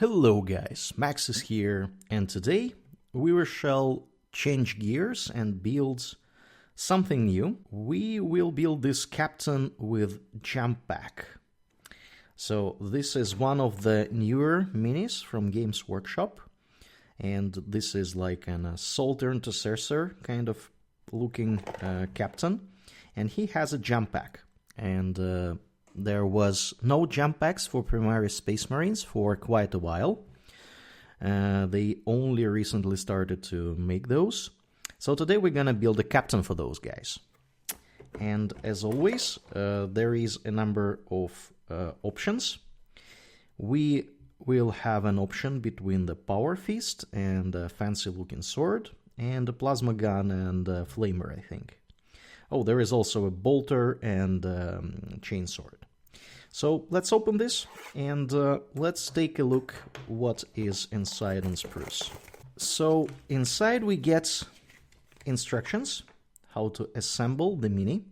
Hello guys, Max is here, and today we shall change gears and build something new. We will build this captain with jump pack. So this is one of the newer minis from Games Workshop, and this is like an assault intercessor kind of looking captain, and he has a jump pack. And there was no jump packs for Primary Space Marines for quite a while. They only recently started to make those. So today we're gonna build a captain for those guys. And as always, there is a number of options. We will have an option between the Power Fist and a fancy looking sword, and a plasma gun and a flamer, I think. Oh, there is also a bolter and chainsword. So let's open this and let's take a look what is inside on sprues. So inside we get instructions how to assemble the mini.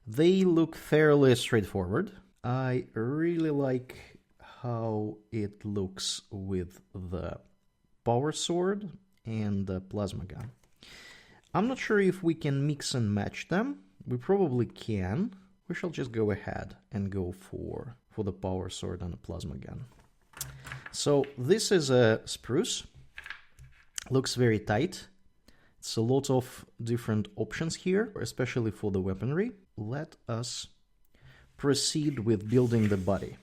They look fairly straightforward. I really like how it looks with the power sword and the plasma gun. I'm not sure if we can mix and match them. We probably can. We shall just go ahead and go for the power sword and the plasma gun. So this is a spruce. Looks very tight. It's a lot of different options here, especially for the weaponry. Let us proceed with building the body.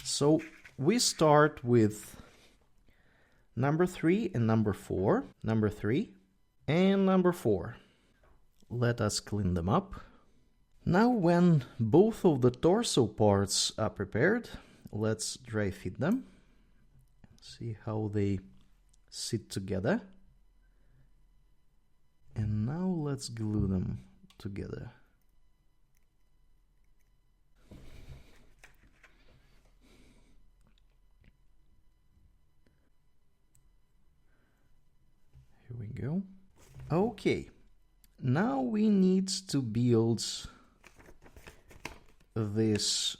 So we start with number 3 and number 4. Number 3 and number 4. Let us clean them up. Now when both of the torso parts are prepared, let's dry fit them. See how they sit together. And now let's glue them together. Here we go. Okay, now we need to build this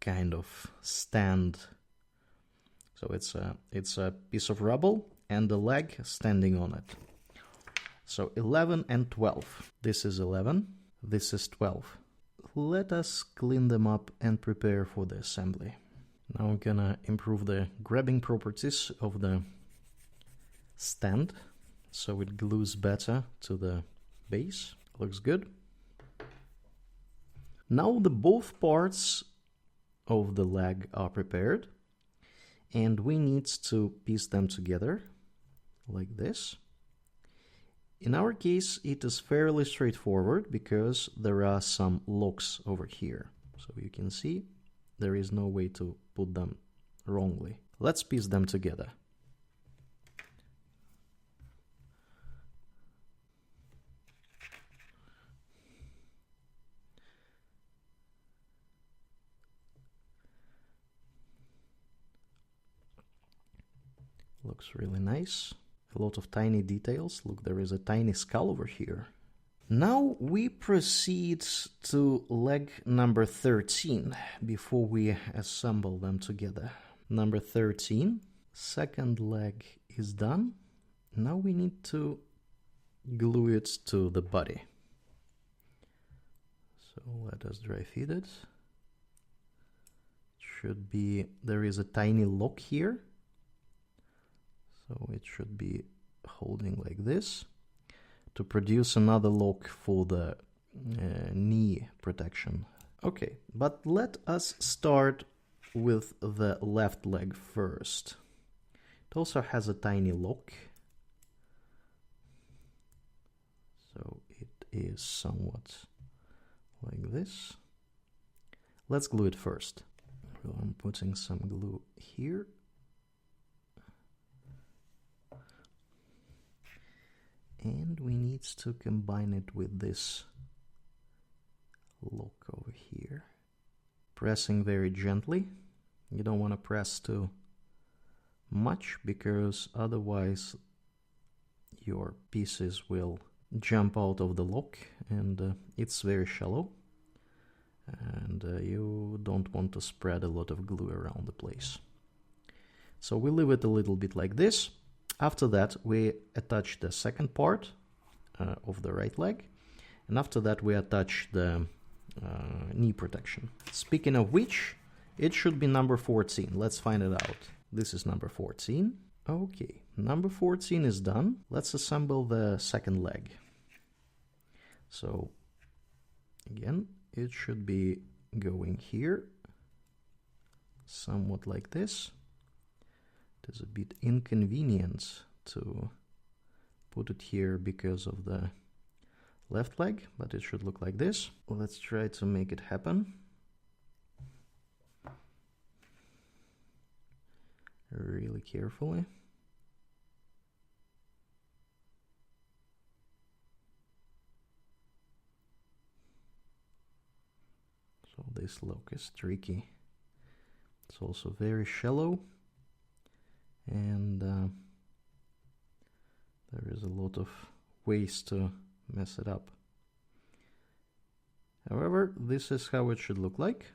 kind of stand. So it's a piece of rubble and a leg standing on it. So 11 and 12. This is 11, this is 12. Let us clean them up and prepare for the assembly. Now I'm gonna improve the grabbing properties of the stand so it glues better to the base. Looks good. Now the both parts of the leg are prepared, and we need to piece them together like this. In our case, it is fairly straightforward because there are some locks over here. So you can see there is no way to put them wrongly. Let's piece them together. Looks really nice. A lot of tiny details. Look, there is a tiny skull over here. Now we proceed to leg number 13 before we assemble them together. Number 13, second leg is done. Now we need to glue it to the body. So let us dry fit it. Should be, there is a tiny lock here. So it should be holding like this to produce another lock for the knee protection. Okay, but let us start with the left leg first. It also has a tiny lock. So it is somewhat like this. Let's glue it first. So I'm putting some glue here. And we need to combine it with this lock over here. Pressing very gently. You don't want to press too much because otherwise your pieces will jump out of the lock, and it's very shallow. and you don't want to spread a lot of glue around the place. So we leave it a little bit like this. After that, we attach the second part of the right leg, and after that we attach the knee protection. Speaking of which, it should be number 14. Let's find it out. This is number 14. Okay, number 14 is done. Let's assemble the second leg. So again, it should be going here, somewhat like this. It is a bit inconvenient to put it here because of the left leg, but it should look like this. Let's try to make it happen. Really carefully. So this look is tricky. It's also very shallow, and there is a lot of ways to mess it up. However, this is how it should look like.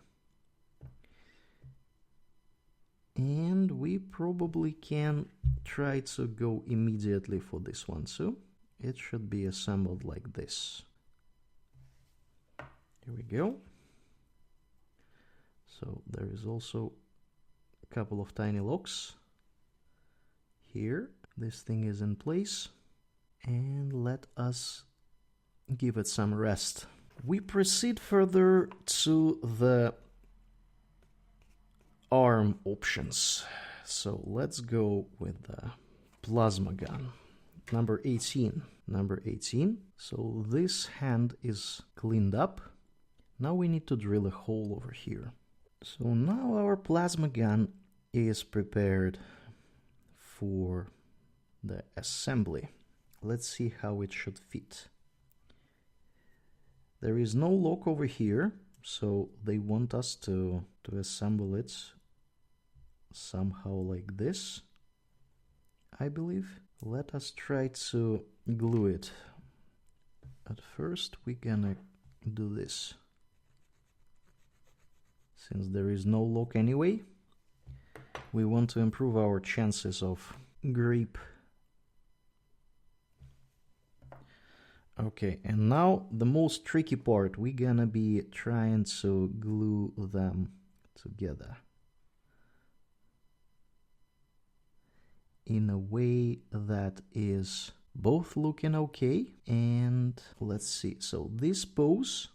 And we probably can try to go immediately for this one too. It should be assembled like this. Here we go. So there is also a couple of tiny locks here. This thing is in place, and let us give it some rest. We proceed further to the arm options. So let's go with the plasma gun. Number 18. Number 18. So this hand is cleaned up. Now we need to drill a hole over here. So now our plasma gun is prepared for the assembly. Let's see how it should fit. There is no lock over here, so they want us to assemble it somehow like this, I believe. Let us try to glue it. At first we're gonna do this. Since there is no lock anyway, we want to improve our chances of grip. Okay, and now the most tricky part, we're gonna be trying to glue them together in a way that is both looking okay. And let's see, so this pose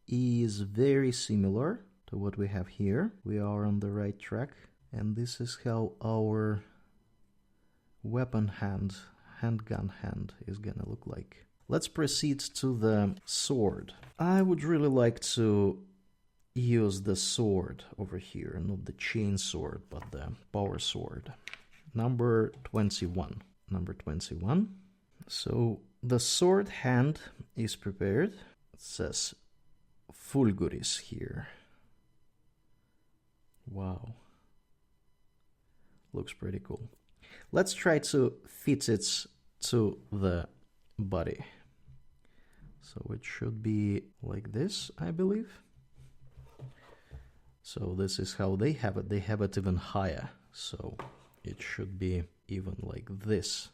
is very similar to what we have here. We are on the right track, and this is how our weapon handgun hand is gonna look like. Let's proceed to the sword. I would really like to use the sword over here, not the chain sword, but the power sword. Number 21. Number 21. So the sword hand is prepared. It says Fulguris here. Wow. Looks pretty cool. Let's try to fit it to the body. So it should be like this, I believe. So this is how they have it. They have it even higher. So it should be even like this.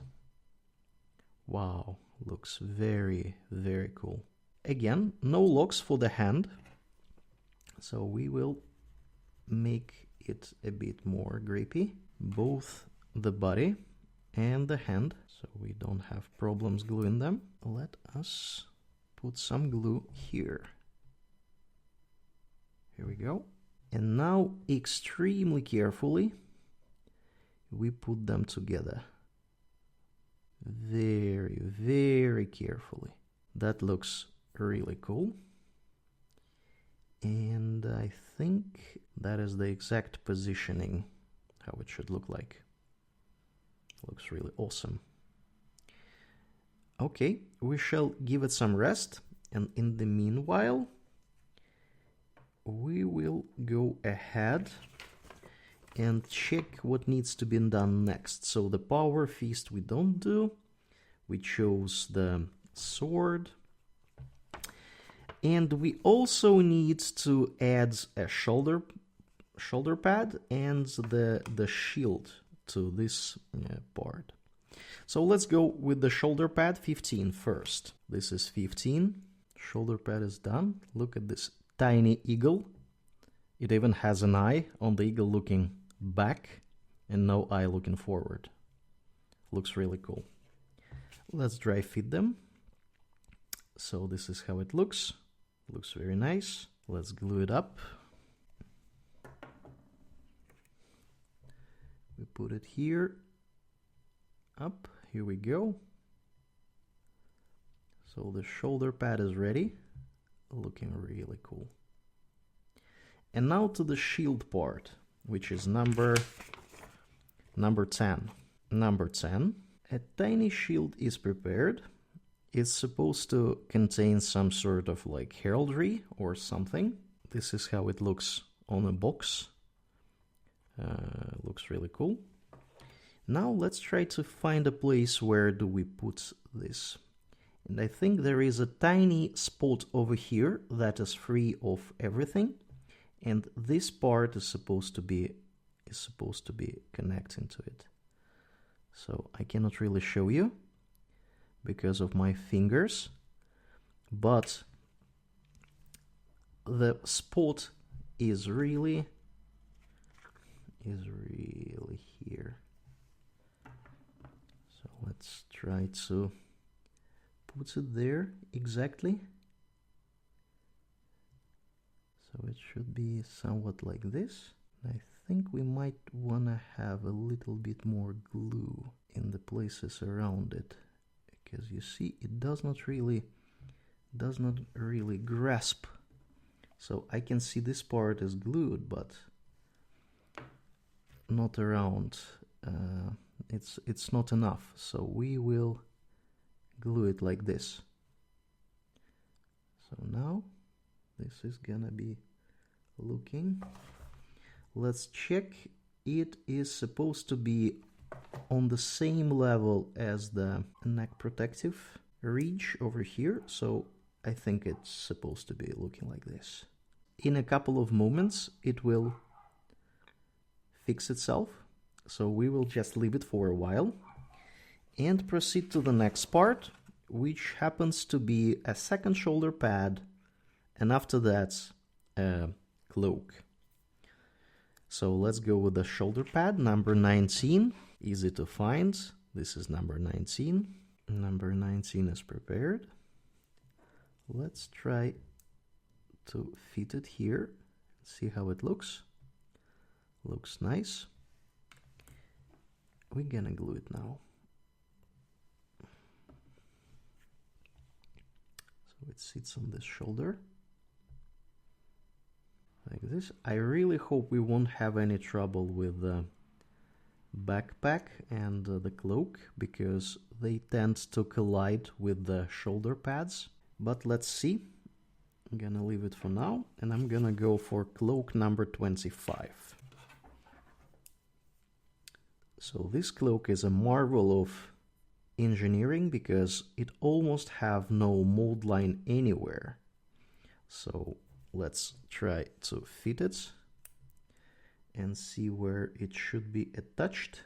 Wow, looks very, very cool. Again, no locks for the hand. So we will make it a bit more grippy. Both the body and the hand, so we don't have problems gluing them. Let us put some glue here. Here we go. And now extremely carefully we put them together. Very, very carefully. That looks really cool. And I think that is the exact positioning how it should look like. Looks really awesome. Okay, we shall give it some rest, and in the meanwhile we will go ahead and check what needs to be done next. So the power fist we don't do. We chose the sword. And we also need to add a shoulder pad and the shield to this part. So let's go with the shoulder pad 15 first. This is 15. Shoulder pad is done. Look at this tiny eagle. It even has an eye on the eagle looking back and no eye looking forward. Looks really cool. Let's dry fit them. So this is how it looks. Looks very nice. Let's glue it up. We put it here. Up. Here we go. So the shoulder pad is ready. Looking really cool. And now to the shield part, which is number 10. Number 10. A tiny shield is prepared. It's supposed to contain some sort of like heraldry or something. This is how it looks on a box. Looks really cool. Now let's try to find a place where do we put this. And I think there is a tiny spot over here that is free of everything. And this part is supposed to be connecting to it. So I cannot really show you because of my fingers, but the spot is really here. So let's try to put it there exactly. So it should be somewhat like this. I think we might want to have a little bit more glue in the places around it, because you see it does not really grasp. So I can see this part is glued, but not around. It's not enough. So we will glue it like this. So now this is gonna be looking. Let's check. It is supposed to be on the same level as the neck protective ridge over here. So I think it's supposed to be looking like this. In a couple of moments, it will fix itself. So we will just leave it for a while and proceed to the next part, which happens to be a second shoulder pad, and after that, a cloak. So let's go with the shoulder pad, number 19. Easy to find. This is number 19. Number 19 is prepared. Let's try to fit it here. See how it looks. Looks nice. We're gonna glue it now. So it sits on this shoulder. Like this. I really hope we won't have any trouble with the backpack and the cloak, because they tend to collide with the shoulder pads. But let's see. I'm gonna leave it for now, and I'm gonna go for cloak number 25. So this cloak is a marvel of engineering because it almost have no mold line anywhere. So let's try to fit it and see where it should be attached,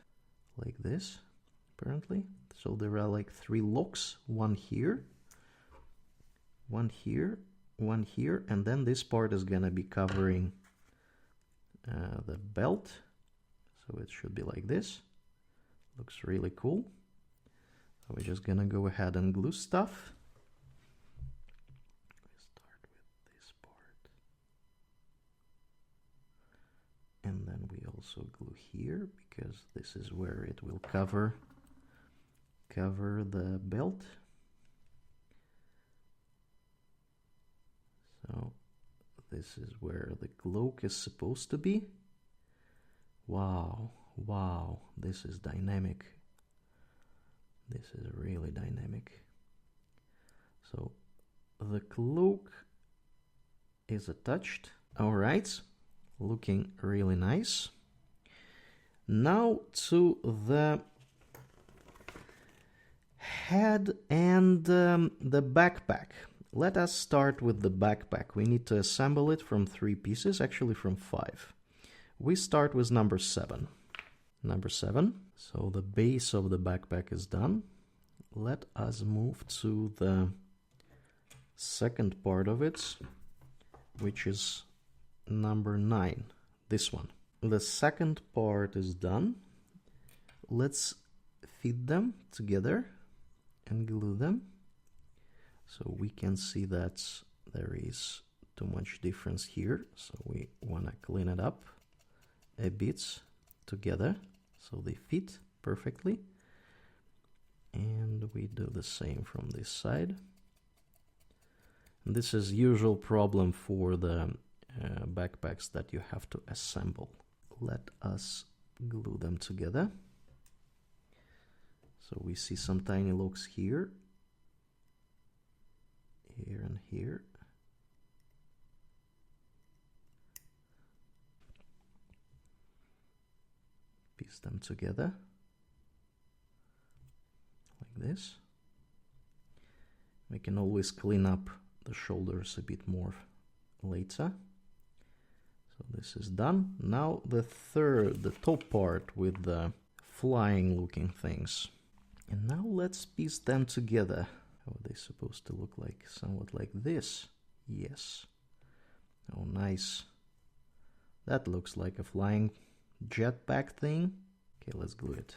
like this, apparently. So there are like 3 locks, one here, one here, one here, and then this part is gonna be covering the belt. So it should be like this. Looks really cool. So we're just gonna go ahead and glue stuff. Start with this part. And then we also glue here, because this is where it will cover the belt. So this is where the cloak is supposed to be. Wow, wow, this is dynamic. This is really dynamic. So the cloak is attached. All right, looking really nice. Now to the head and the backpack. let us start with the backpack. We need to assemble it from 3 pieces, actually from 5. We start with number 7. Number 7. So the base of the backpack is done. Let us move to the second part of it, which is number 9. This one. The second part is done. Let's fit them together and glue them. So we can see that there is too much difference here. So we want to clean it up a bit together so they fit perfectly. And we do the same from this side. And this is usual problem for the backpacks that you have to assemble. Let us glue them together. So we see some tiny locks here, here and here. Piece them together like this. We can always clean up the shoulders a bit more later. So this is done. Now the top part with the flying looking things. And now let's piece them together. How are they supposed to look like? Somewhat like this. Yes. Oh, nice. That looks like a flying jetpack thing. Okay, let's glue it.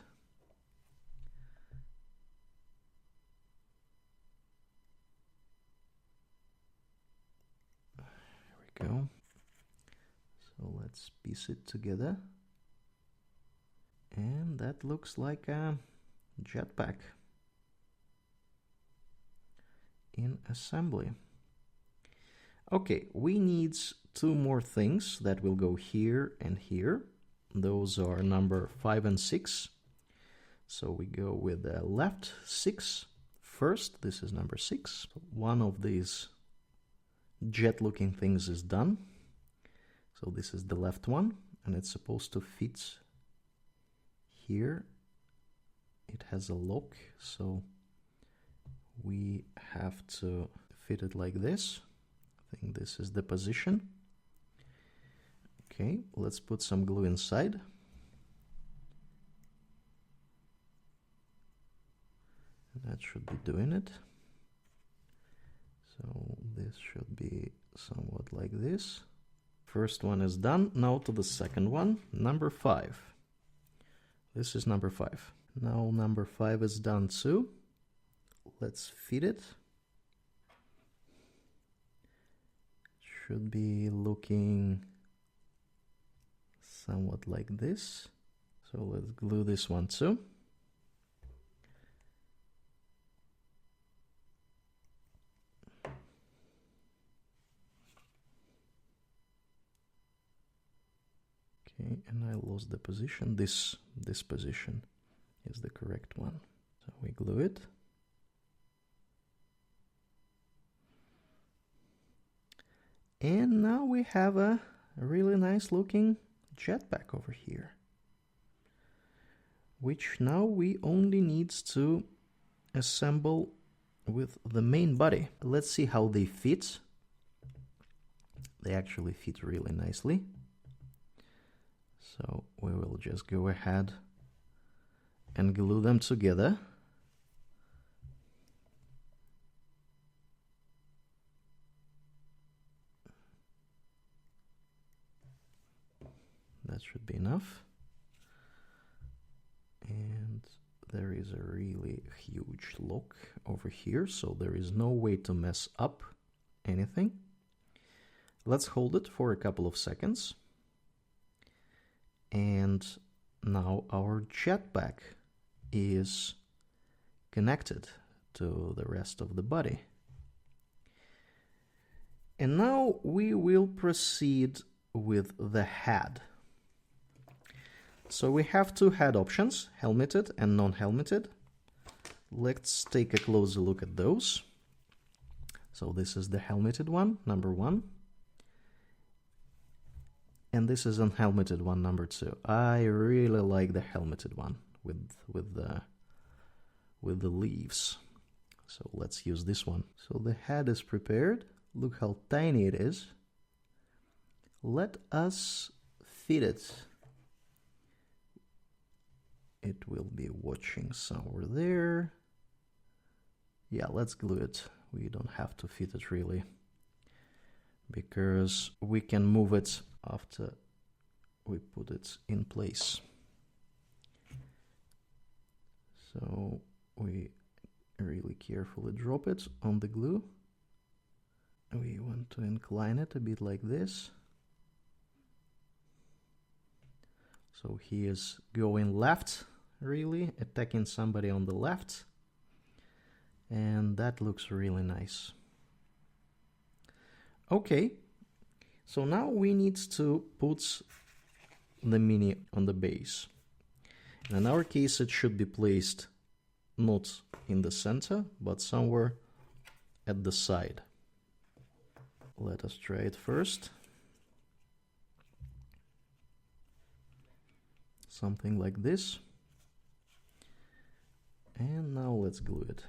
There we go. So let's piece it together. And that looks like a jetpack in assembly. Okay, we need 2 more things that will go here and here. Those are number 5 and 6. So we go with the left 6 first. This is number 6. One of these jet looking things is done. So this is the left one, and it's supposed to fit here. It has a lock, so we have to fit it like this. I think this is the position. Okay, let's put some glue inside. That should be doing it. So this should be somewhat like this. First one is done. Now to the second one, number 5. This is number 5. Now number 5 is done too. Let's fit it. Should be looking somewhat like this. So let's glue this one too. Okay, and I lost the position. This position is the correct one. So we glue it. And now we have a really nice looking jetpack over here, which now we only need to assemble with the main body. Let's see how they fit. They actually fit really nicely. So we will just go ahead and glue them together. That should be enough. And there is a really huge lock over here, so there is no way to mess up anything. Let's hold it for a couple of seconds. And now our jetpack is connected to the rest of the body. And now we will proceed with the head. So we have 2 head options, helmeted and non-helmeted. Let's take a closer look at those. So this is the helmeted one, number 1. And this is unhelmeted one, number 2. I really like the helmeted one with the leaves. So let's use this one. So the head is prepared. Look how tiny it is. Let us fit it. It will be watching somewhere there. Yeah, let's glue it. We don't have to fit it really, because we can move it after we put it in place. So we really carefully drop it on the glue. We want to incline it a bit like this. So he is going left, really, attacking somebody on the left. And that looks really nice. Okay, so now we need to put the mini on the base. And in our case, it should be placed not in the center, but somewhere at the side. Let us try it first. Something like this. And now let's glue it.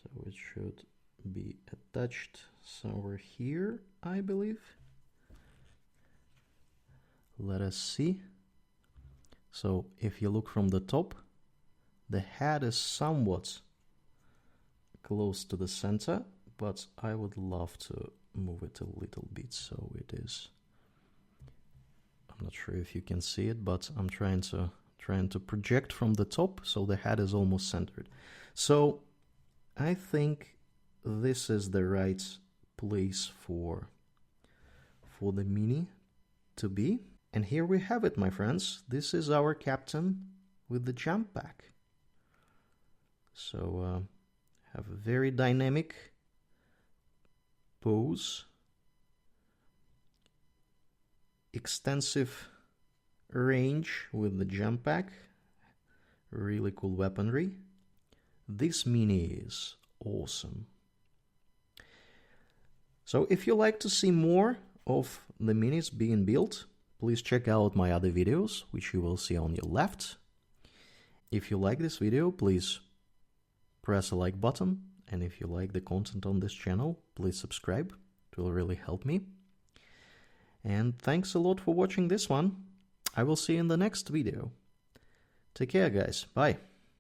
So it should be attached somewhere here, I believe. Let us see. So if you look from the top, the head is somewhat close to the center, but I would love to move it a little bit so it is. I'm not sure if you can see it, but I'm trying to project from the top so the head is almost centered. So I think this is the right place for the mini to be. And here we have it, my friends. This is our captain with the jump pack. So have a very dynamic pose, extensive range with the jump pack, really cool weaponry. This mini is awesome. So if you like to see more of the minis being built, please check out my other videos, which you will see on your left. If you like this video, please press a like button. And if you like the content on this channel, please subscribe. It will really help me. And thanks a lot for watching this one. I will see you in the next video. Take care, guys. Bye.